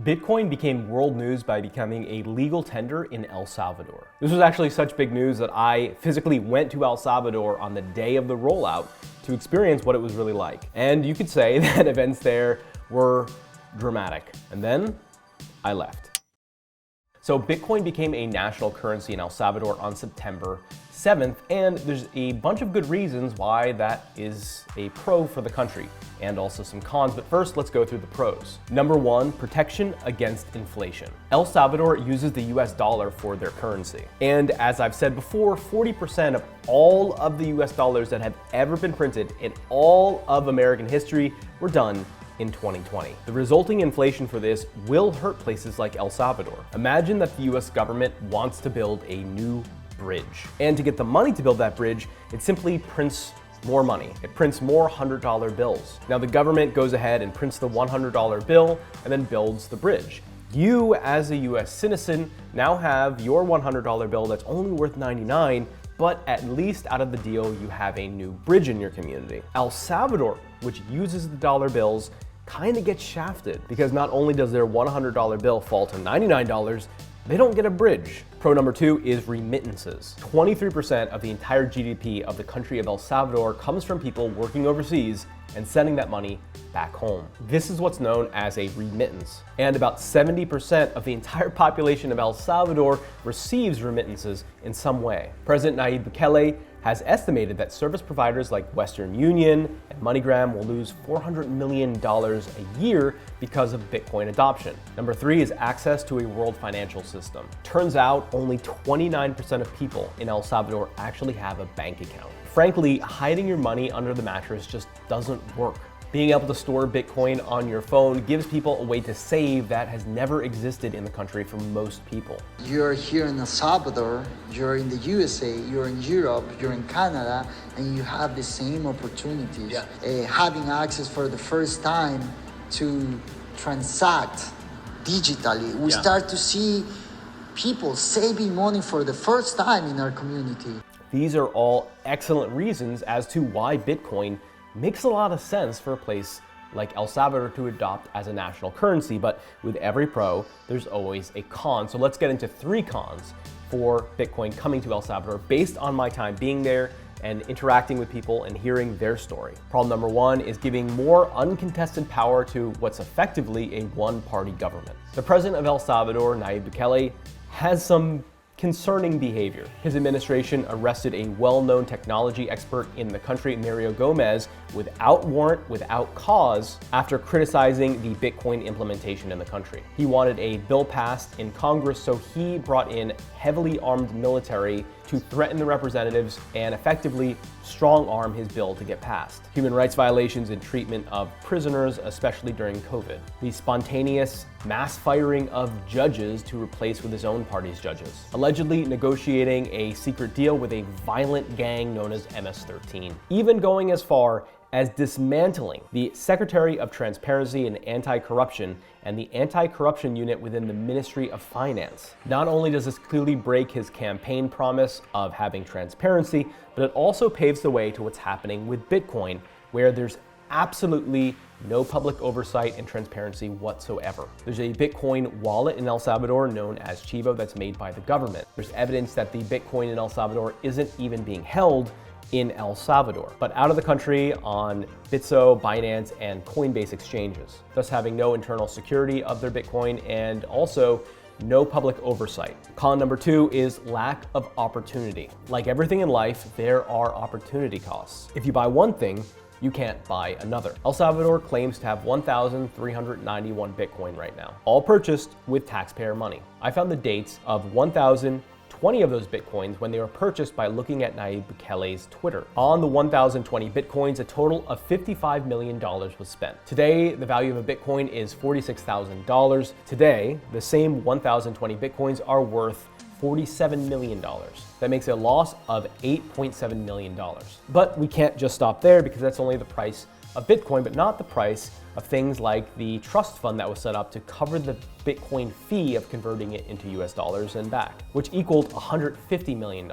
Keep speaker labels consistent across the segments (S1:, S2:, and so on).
S1: Bitcoin became world news by becoming a legal tender in El Salvador. This was actually such big news that I physically went to El Salvador on the day of the rollout to experience what it was really like. And you could say that events there were dramatic. And then I left. So Bitcoin became a national currency in El Salvador on September 7th, and there's a bunch of good reasons why that is a pro for the country, and also some cons, but first let's go through the pros. Number one, protection against inflation. El Salvador uses the US dollar for their currency. And as I've said before, 40% of all of the US dollars that have ever been printed in all of American history were done in 2020. The resulting inflation for this will hurt places like El Salvador. Imagine that the US government wants to build a new bridge. And to get the money to build that bridge, it simply prints more money. It prints more $100 bills. Now the government goes ahead and prints the $100 bill and then builds the bridge. You, as a US citizen, now have your $100 bill that's only worth 99, but at least out of the deal, you have a new bridge in your community. El Salvador, which uses the dollar bills, kind of gets shafted because not only does their $100 bill fall to $99, they don't get a bridge. Pro number two is remittances. 23% of the entire GDP of the country of El Salvador comes from people working overseas and sending that money back home. This is what's known as a remittance. And about 70% of the entire population of El Salvador receives remittances in some way. President Nayib Bukele has estimated that service providers like Western Union and MoneyGram will lose $400 million a year because of Bitcoin adoption. Number three is access to a world financial system. Turns out only 29% of people in El Salvador actually have a bank account. Frankly, hiding your money under the mattress just doesn't work. Being able to store Bitcoin on your phone gives people a way to save that has never existed in the country for most people.
S2: You're here in El Salvador, you're in the USA, you're in Europe, you're in Canada, and you have the same opportunities. Having access for the first time to transact digitally. We start to see people saving money for the first time in our community.
S1: These are all excellent reasons as to why Bitcoin makes a lot of sense for a place like El Salvador to adopt as a national currency, but with every pro, there's always a con. So let's get into three cons for Bitcoin coming to El Salvador based on my time being there and interacting with people and hearing their story. Problem number one is giving more uncontested power to what's effectively a one-party government. The president of El Salvador, Nayib Bukele, has some concerning behavior. His administration arrested a well-known technology expert in the country, Mario Gomez, without warrant, without cause, after criticizing the Bitcoin implementation in the country. He wanted a bill passed in Congress, so he brought in heavily armed military to threaten the representatives and effectively strong-arm his bill to get passed. Human rights violations and treatment of prisoners, especially during COVID. The spontaneous mass firing of judges to replace with his own party's judges. Allegedly negotiating a secret deal with a violent gang known as MS-13. Even going as far as dismantling the Secretary of Transparency and Anti-Corruption and the Anti-Corruption Unit within the Ministry of Finance. Not only does this clearly break his campaign promise of having transparency, but it also paves the way to what's happening with Bitcoin, where there's absolutely no public oversight and transparency whatsoever. There's a Bitcoin wallet in El Salvador known as Chivo that's made by the government. There's evidence that the Bitcoin in El Salvador isn't even being held in El Salvador, but out of the country on Bitso, Binance, and Coinbase exchanges, thus having no internal security of their Bitcoin and also no public oversight. Con number two is lack of opportunity. Like everything in life, there are opportunity costs. If you buy one thing, you can't buy another. El Salvador claims to have 1,391 Bitcoin right now, all purchased with taxpayer money. I found the dates of 1,020 of those Bitcoins when they were purchased by looking at Nayib Bukele's Twitter. On the 1,020 Bitcoins, a total of $55 million was spent. Today, the value of a Bitcoin is $46,000. Today, the same 1,020 Bitcoins are worth $47 million. That makes a loss of $8.7 million. But we can't just stop there because that's only the price of Bitcoin, but not the price of things like the trust fund that was set up to cover the Bitcoin fee of converting it into US dollars and back, which equaled $150 million.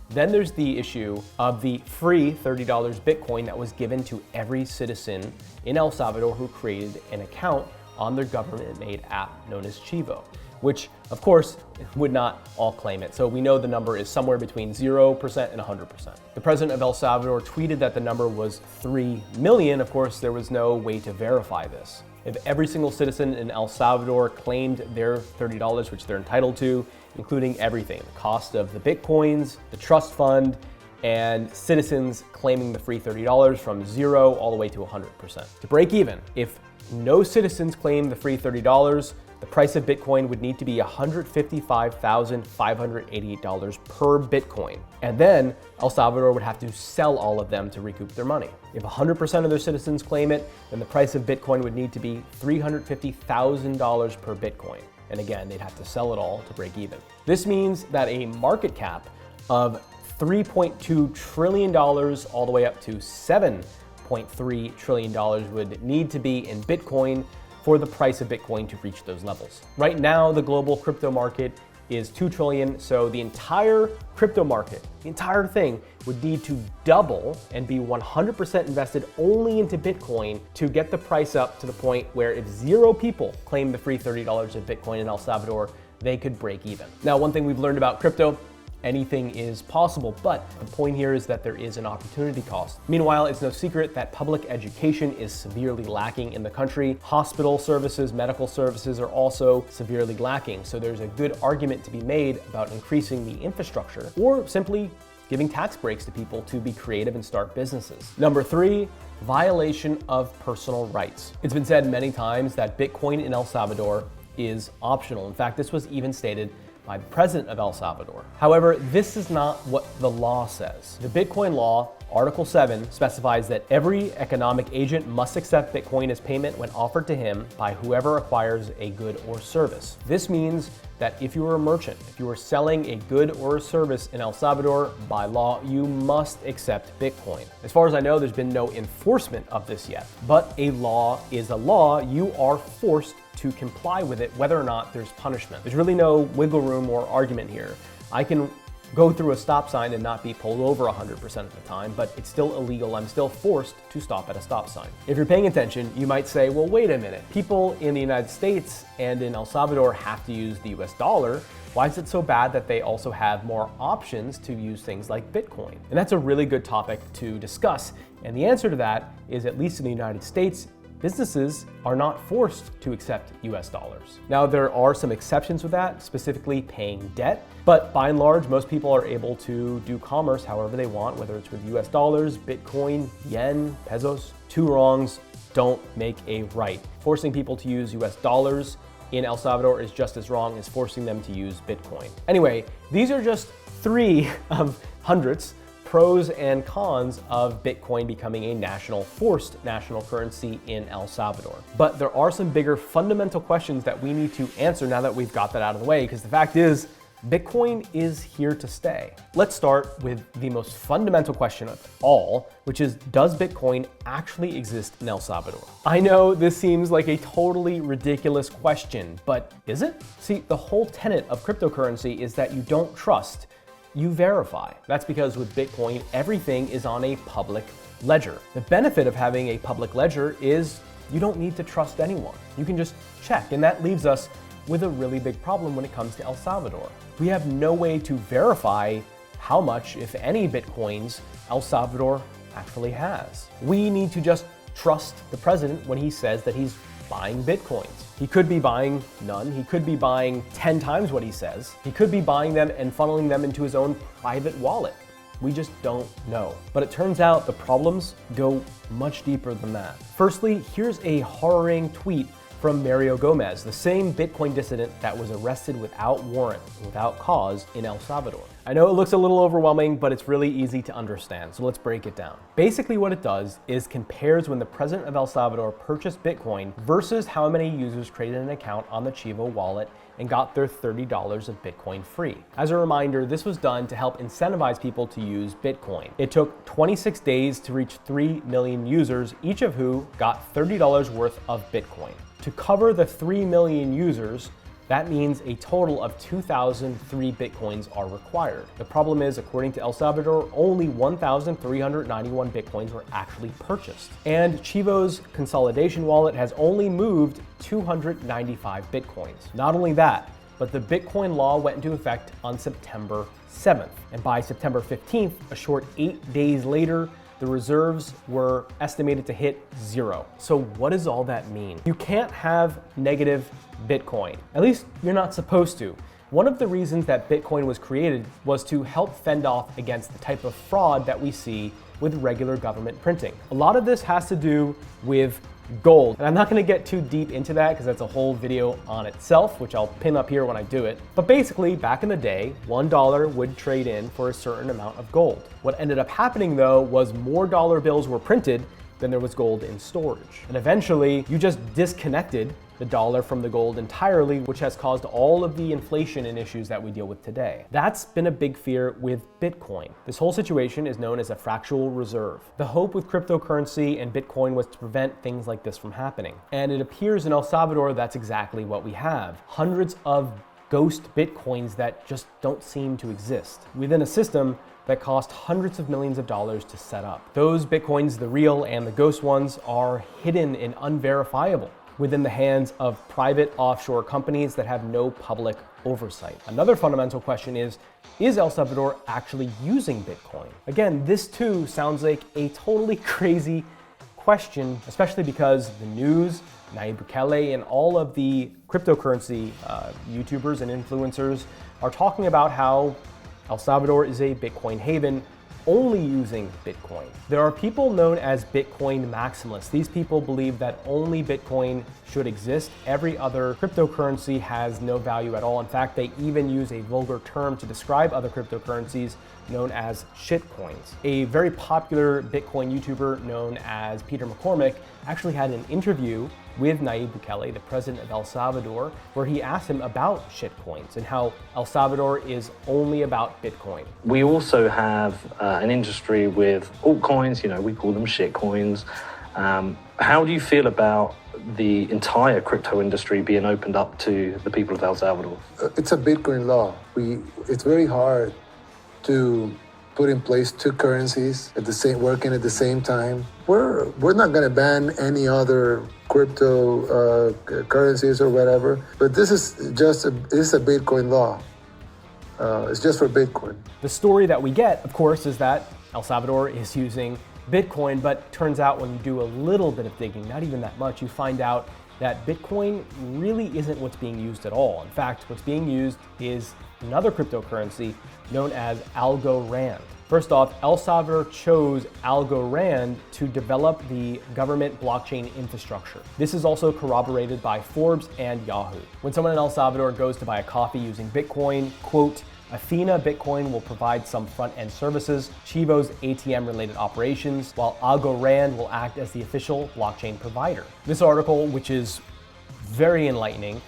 S1: Then there's the issue of the free $30 Bitcoin that was given to every citizen in El Salvador who created an account on their government-made app known as Chivo, which of course would not all claim it. So we know the number is somewhere between 0% and 100%. The president of El Salvador tweeted that the number was 3 million. Of course, there was no way to verify this. If every single citizen in El Salvador claimed their $30, which they're entitled to, including everything, the cost of the Bitcoins, the trust fund, and citizens claiming the free $30 from 0 all the way to 100%. To break even, if no citizens claim the free $30, the price of Bitcoin would need to be $155,588 per Bitcoin. And then El Salvador would have to sell all of them to recoup their money. If 100% of their citizens claim it, then the price of Bitcoin would need to be $350,000 per Bitcoin. And again, they'd have to sell it all to break even. This means that a market cap of $3.2 trillion all the way up to $7.3 trillion would need to be in Bitcoin for the price of Bitcoin to reach those levels. Right now, the global crypto market is 2 trillion, so the entire crypto market, the entire thing, would need to double and be 100% invested only into Bitcoin to get the price up to the point where if 0 people claim the free $30 of Bitcoin in El Salvador, they could break even. Now, one thing we've learned about crypto, anything is possible, but the point here is that there is an opportunity cost. Meanwhile, it's no secret that public education is severely lacking in the country. Hospital services, medical services are also severely lacking. So there's a good argument to be made about increasing the infrastructure or simply giving tax breaks to people to be creative and start businesses. Number 3, violation of personal rights. It's been said many times that Bitcoin in El Salvador is optional. In fact, this was even stated by the president of El Salvador. However, this is not what the law says. The Bitcoin law, Article 7, specifies that every economic agent must accept Bitcoin as payment when offered to him by whoever acquires a good or service. This means that if you are a merchant, if you are selling a good or a service in El Salvador, by law, you must accept Bitcoin. As far as I know, there's been no enforcement of this yet, but a law is a law. You are forced to comply with it, whether or not there's punishment. There's really no wiggle room or argument here. I can go through a stop sign and not be pulled over 100% of the time, but it's still illegal. I'm still forced to stop at a stop sign. If you're paying attention, you might say, well, wait a minute. People in the United States and in El Salvador have to use the US dollar. Why is it so bad that they also have more options to use things like Bitcoin? And that's a really good topic to discuss. And the answer to that is, at least in the United States, businesses are not forced to accept US dollars. Now, there are some exceptions with that, specifically paying debt, but by and large, most people are able to do commerce however they want, whether it's with US dollars, Bitcoin, yen, pesos. 2 wrongs don't make a right. Forcing people to use US dollars in El Salvador is just as wrong as forcing them to use Bitcoin. Anyway, these are just 3 of hundreds pros and cons of Bitcoin becoming a forced national currency in El Salvador. But there are some bigger fundamental questions that we need to answer now that we've got that out of the way, because the fact is, Bitcoin is here to stay. Let's start with the most fundamental question of all, which is, does Bitcoin actually exist in El Salvador? I know this seems like a totally ridiculous question, but is it? See, the whole tenet of cryptocurrency is that you don't trust, you verify. That's because with Bitcoin, everything is on a public ledger. The benefit of having a public ledger is you don't need to trust anyone. You can just check, and that leaves us with a really big problem when it comes to El Salvador. We have no way to verify how much, if any, Bitcoins El Salvador actually has. We need to just trust the president when he says that he's buying Bitcoins. He could be buying none. He could be buying 10 times what he says. He could be buying them and funneling them into his own private wallet. We just don't know. But it turns out the problems go much deeper than that. Firstly, here's a horroring tweet from Mario Gomez, the same Bitcoin dissident that was arrested without warrant, without cause in El Salvador. I know it looks a little overwhelming, but it's really easy to understand, so let's break it down. Basically what it does is compares when the president of El Salvador purchased Bitcoin versus how many users created an account on the Chivo wallet and got their $30 of Bitcoin free. As a reminder, this was done to help incentivize people to use Bitcoin. It took 26 days to reach 3 million users, each of who got $30 worth of Bitcoin. To cover the 3 million users, That means a total of 2,003 Bitcoins are required. The problem is, according to El Salvador, only 1,391 Bitcoins were actually purchased. And Chivo's consolidation wallet has only moved 295 Bitcoins. Not only that, but the Bitcoin law went into effect on September 7th. And by September 15th, a short 8 days later, the reserves were estimated to hit 0. So what does all that mean? You can't have negative Bitcoin. At least you're not supposed to. One of the reasons that Bitcoin was created was to help fend off against the type of fraud that we see with regular government printing. A lot of this has to do with gold. And I'm not gonna get too deep into that because that's a whole video on itself, which I'll pin up here when I do it. But basically, back in the day, $1 would trade in for a certain amount of gold. What ended up happening though was more dollar bills were printed than there was gold in storage. And eventually, you just disconnected the dollar from the gold entirely, which has caused all of the inflation and issues that we deal with today. That's been a big fear with Bitcoin. This whole situation is known as a fractional reserve. The hope with cryptocurrency and Bitcoin was to prevent things like this from happening. And it appears in El Salvador that's exactly what we have. Hundreds of ghost Bitcoins that just don't seem to exist within a system that cost hundreds of millions of dollars to set up. Those Bitcoins, the real and the ghost ones, are hidden and unverifiable within the hands of private offshore companies that have no public oversight. Another fundamental question is El Salvador actually using Bitcoin? Again, this too sounds like a totally crazy question, especially because the news, Nayib Bukele, and all of the cryptocurrency YouTubers and influencers are talking about how El Salvador is a Bitcoin haven, only using Bitcoin. There are people known as Bitcoin maximalists. These people believe that only Bitcoin should exist. Every other cryptocurrency has no value at all. In fact, they even use a vulgar term to describe other cryptocurrencies known as shitcoins. A very popular Bitcoin YouTuber known as Peter McCormack actually had an interview with Nayib Bukele, the president of El Salvador, where he asked him about shitcoins and how El Salvador is only about Bitcoin.
S3: We also have an industry with altcoins, we call them shitcoins. How do you feel about the entire crypto industry being opened up to the people of El Salvador?
S4: It's a Bitcoin law. It's very hard to put in place two currencies working at the same time. We're not going to ban any other crypto currencies or whatever, but this is a Bitcoin law. It's just for Bitcoin.
S1: The story that we get, of course, is that El Salvador is using Bitcoin, but turns out when you do a little bit of digging, not even that much, you find out that Bitcoin really isn't what's being used at all. In fact, what's being used is another cryptocurrency known as Algorand. First off, El Salvador chose Algorand to develop the government blockchain infrastructure. This is also corroborated by Forbes and Yahoo. When someone in El Salvador goes to buy a coffee using Bitcoin, quote, Athena Bitcoin will provide some front-end services, Chivo's ATM-related operations, while Algorand will act as the official blockchain provider. This article, which is very enlightening,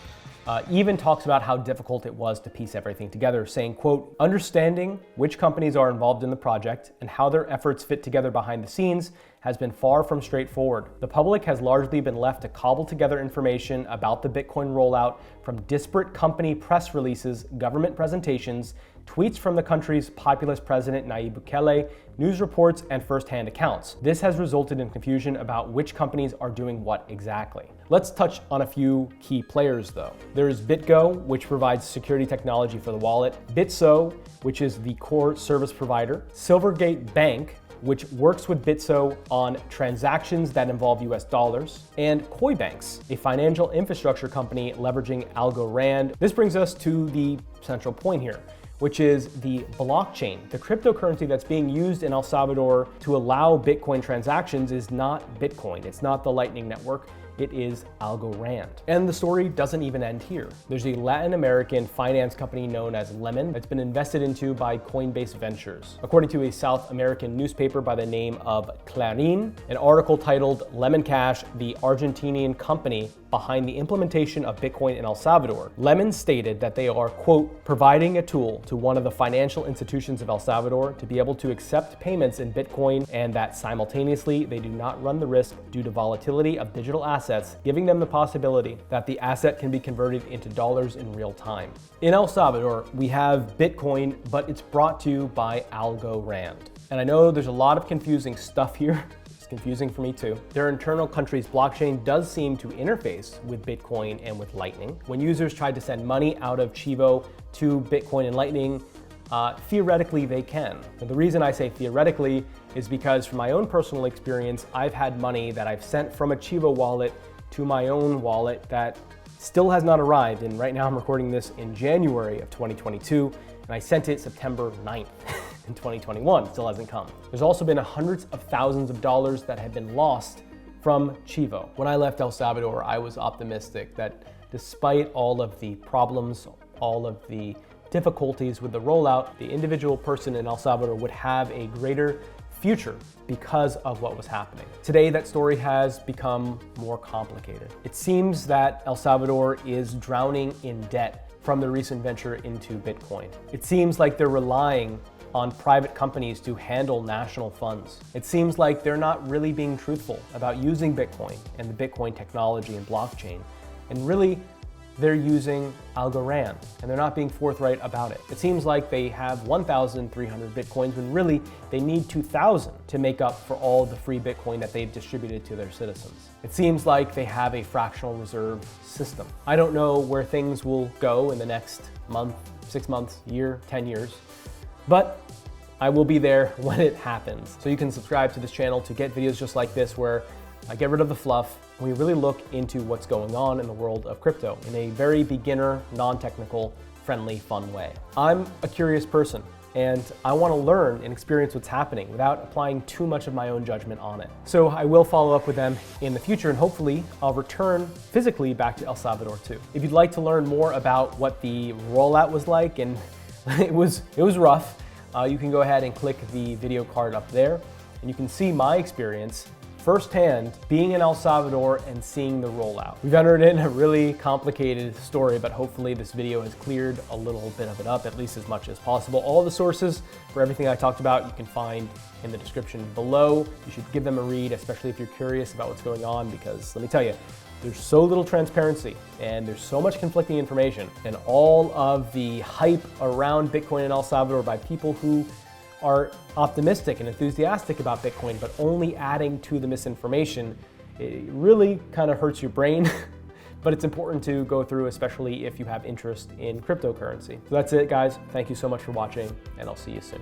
S1: even talks about how difficult it was to piece everything together, saying, quote, understanding which companies are involved in the project and how their efforts fit together behind the scenes has been far from straightforward. The public has largely been left to cobble together information about the Bitcoin rollout from disparate company press releases, government presentations, tweets from the country's populist president Nayib Bukele, news reports, and first-hand accounts. This has resulted in confusion about which companies are doing what exactly. Let's touch on a few key players though. There's BitGo, which provides security technology for the wallet, Bitso, which is the core service provider, Silvergate Bank, which works with Bitso on transactions that involve US dollars, and Coinbanks, a financial infrastructure company leveraging Algorand. This brings us to the central point here, which is the blockchain. The cryptocurrency that's being used in El Salvador to allow Bitcoin transactions is not Bitcoin. It's not the Lightning Network. It is Algorand. And the story doesn't even end here. There's a Latin American finance company known as Lemon that's been invested into by Coinbase Ventures. According to a South American newspaper by the name of Clarín, an article titled Lemon Cash, the Argentinian company behind the implementation of Bitcoin in El Salvador. Lemon stated that they are, quote, providing a tool to one of the financial institutions of El Salvador to be able to accept payments in Bitcoin, and that simultaneously they do not run the risk due to volatility of digital assets, giving them the possibility that the asset can be converted into dollars in real time. In El Salvador, we have Bitcoin, but it's brought to you by Algorand. And I know there's a lot of confusing stuff here. It's confusing for me too. Their internal country's blockchain does seem to interface with Bitcoin and with Lightning. When users tried to send money out of Chivo to Bitcoin and Lightning, theoretically they can. And the reason I say theoretically is because from my own personal experience, I've had money that I've sent from a Chivo wallet to my own wallet that still has not arrived. And right now I'm recording this in January of 2022, and I sent it September 9th. In 2021, still hasn't come. There's also been hundreds of thousands of dollars that have been lost from Chivo. When I left El Salvador, I was optimistic that despite all of the problems, all of the difficulties with the rollout, the individual person in El Salvador would have a greater future because of what was happening. Today, that story has become more complicated. It seems that El Salvador is drowning in debt from the recent venture into Bitcoin. It seems like they're relying on private companies to handle national funds. It seems like they're not really being truthful about using Bitcoin and the Bitcoin technology and blockchain. And really, they're using Algorand, and they're not being forthright about it. It seems like they have 1,300 Bitcoins when really they need 2,000 to make up for all the free Bitcoin that they've distributed to their citizens. It seems like they have a fractional reserve system. I don't know where things will go in the next month, 6 months, year, 10 years, but I will be there when it happens. So you can subscribe to this channel to get videos just like this where I get rid of the fluff. We really look into what's going on in the world of crypto in a very beginner, non-technical, friendly, fun way. I'm a curious person, and I want to learn and experience what's happening without applying too much of my own judgment on it. So I will follow up with them in the future, and hopefully I'll return physically back to El Salvador too. If you'd like to learn more about what the rollout was like, and it was rough, you can go ahead and click the video card up there, and you can see my experience firsthand being in El Salvador and seeing the rollout. We've entered in a really complicated story, but hopefully this video has cleared a little bit of it up, at least as much as possible. All the sources for everything I talked about you can find in the description below. You should give them a read, especially if you're curious about what's going on, because let me tell you, there's so little transparency and there's so much conflicting information, and all of the hype around Bitcoin in El Salvador by people who are optimistic and enthusiastic about Bitcoin, but only adding to the misinformation, it really kind of hurts your brain. But it's important to go through, especially if you have interest in cryptocurrency. So that's it, guys. Thank you so much for watching, and I'll see you soon.